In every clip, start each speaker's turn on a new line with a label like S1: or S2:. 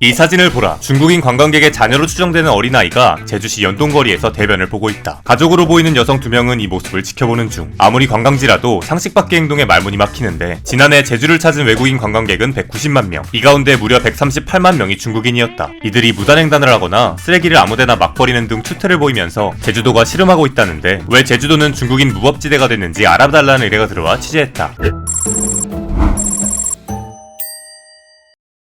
S1: 이 사진을 보라. 중국인 관광객의 자녀로 추정되는 어린아이가 제주시 연동거리에서 대변을 보고 있다. 가족으로 보이는 여성 2명은 이 모습을 지켜보는 중. 아무리 관광지라도 상식 밖의 행동에 말문이 막히는데 지난해 제주를 찾은 외국인 관광객은 190만 명. 이 가운데 무려 138만 명이 중국인이었다. 이들이 무단횡단을 하거나 쓰레기를 아무데나 막 버리는 등 추태를 보이면서 제주도가 씨름하고 있다는데 왜 제주도는 중국인 무법지대가 됐는지 알아달라는 의뢰가 들어와 취재했다.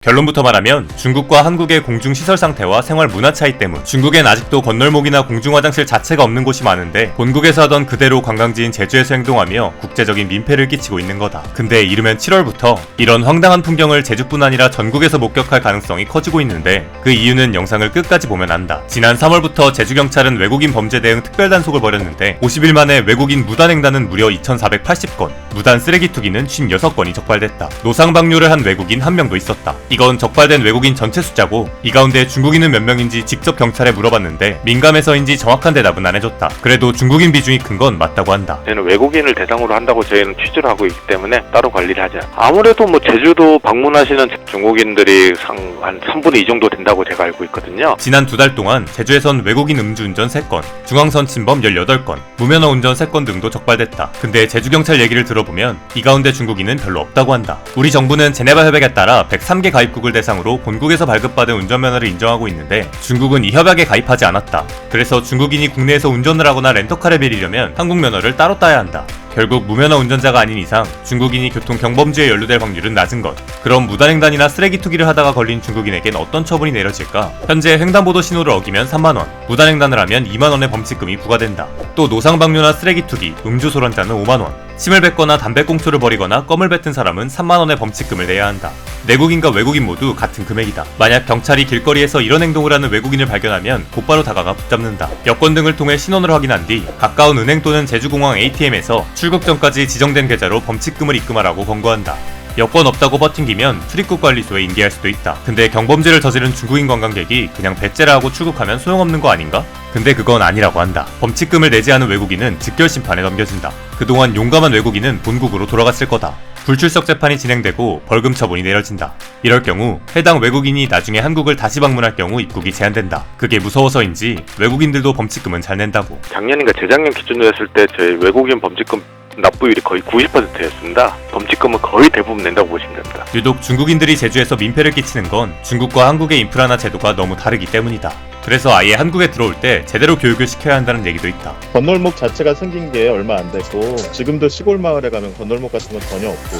S1: 결론부터 말하면 중국과 한국의 공중시설 상태와 생활 문화 차이 때문. 중국엔 아직도 건널목이나 공중화장실 자체가 없는 곳이 많은데 본국에서 하던 그대로 관광지인 제주에서 행동하며 국제적인 민폐를 끼치고 있는 거다. 근데 이르면 7월부터 이런 황당한 풍경을 제주뿐 아니라 전국에서 목격할 가능성이 커지고 있는데 그 이유는 영상을 끝까지 보면 안다. 지난 3월부터 제주경찰은 외국인 범죄 대응 특별단속을 벌였는데 50일 만에 외국인 무단횡단은 무려 2,480건, 무단 쓰레기 투기는 56건이 적발됐다. 노상방뇨를 한 외국인 1명도 있었다. 이건 적발된 외국인 전체 숫자고 이 가운데 중국인은 몇 명인지 직접 경찰에 물어봤는데 민감해서인지 정확한 대답은 안 해줬다. 그래도 중국인 비중이 큰 건 맞다고 한다.
S2: 저희는 외국인을 대상으로 한다고 저희는 취지를 하고 있기 때문에 따로 관리를 하지 않아요. 아무래도 제주도 방문하시는 중국인들이 한 3분의 2 정도 된다고 제가 알고 있거든요.
S1: 지난 2달 동안 제주에선 외국인 음주운전 3건, 중앙선 침범 18건, 무면허 운전 3건 등도 적발됐다. 근데 제주경찰 얘기를 들어보면 이 가운데 중국인은 별로 없다고 한다. 우리 정부는 제네바 협약에 따라 103개 가입국을 대상으로 본국에서 발급받은 운전면허를 인정하고 있는데 중국은 이 협약에 가입하지 않았다. 그래서 중국인이 국내에서 운전을 하거나 렌터카를 빌리려면 한국 면허를 따로 따야 한다. 결국 무면허 운전자가 아닌 이상 중국인이 교통 경범죄에 연루될 확률은 낮은 것. 그럼 무단횡단이나 쓰레기 투기를 하다가 걸린 중국인에겐 어떤 처분이 내려질까? 현재 횡단보도 신호를 어기면 3만원, 무단횡단을 하면 2만원의 범칙금이 부과된다. 또 노상방뇨나 쓰레기 투기, 음주소란자는 5만원, 침을 뱉거나 담배꽁초를 버리거나 껌을 뱉은 사람은 3만원의 범칙금을 내야 한다. 내국인과 외국인 모두 같은 금액이다. 만약 경찰이 길거리에서 이런 행동을 하는 외국인을 발견하면 곧바로 다가가 붙잡는다. 여권 등을 통해 신원을 확인한 뒤 가까운 은행 또는 제주공항 ATM에서 출국 전까지 지정된 계좌로 범칙금을 입금하라고 권고한다. 여권 없다고 버팅기면 출입국 관리소에 인계할 수도 있다. 근데 경범죄를 저지른 중국인 관광객이 그냥 배째라 하고 출국하면 소용없는 거 아닌가? 근데 그건 아니라고 한다. 범칙금을 내지 않은 외국인은 즉결심판에 넘겨진다. 그동안 용감한 외국인은 본국으로 돌아갔을 거다. 불출석 재판이 진행되고 벌금 처분이 내려진다. 이럴 경우 해당 외국인이 나중에 한국을 다시 방문할 경우 입국이 제한된다. 그게 무서워서인지 외국인들도 범칙금은 잘 낸다고.
S2: 작년인가 재작년 기준으로 했을 때 저희 외국인 범칙금 납부율이 거의 90%였습니다. 범칙금은 거의 대부분 낸다고 보시면 됩니다.
S1: 유독 중국인들이 제주에서 민폐를 끼치는 건 중국과 한국의 인프라나 제도가 너무 다르기 때문이다. 그래서 아예 한국에 들어올 때 제대로 교육을 시켜야 한다는 얘기도 있다.
S3: 건널목 자체가 생긴 게 얼마 안 됐고 지금도 시골 마을에 가면 건널목 같은 건 전혀 없고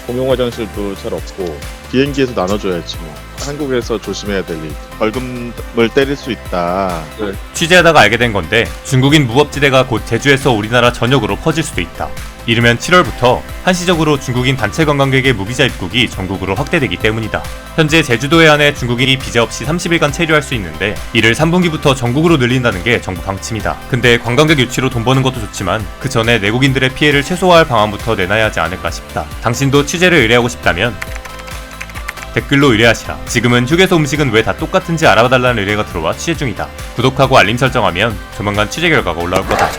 S3: 공용 화장실도 잘 없고 비행기에서 나눠줘야지 뭐. 한국에서 조심해야 될 일. 벌금을 때릴 수 있다.
S1: 네. 취재하다가 알게 된 건데 중국인 무법지대가 곧 제주에서 우리나라 전역으로 퍼질 수도 있다. 이르면 7월부터 한시적으로 중국인 단체 관광객의 무비자 입국이 전국으로 확대되기 때문이다. 현재 제주도에 한해 중국인이 비자 없이 30일간 체류할 수 있는데 이를 3분기부터 전국으로 늘린다는 게 정부 방침이다. 근데 관광객 유치로 돈 버는 것도 좋지만 그 전에 내국인들의 피해를 최소화할 방안부터 내놔야 하지 않을까 싶다. 당신도 취재를 의뢰하고 싶다면 댓글로 의뢰하시라. 지금은 휴게소 음식은 왜 다 똑같은지 알아봐달라는 의뢰가 들어와 취재 중이다. 구독하고 알림 설정하면 조만간 취재 결과가 올라올 거다.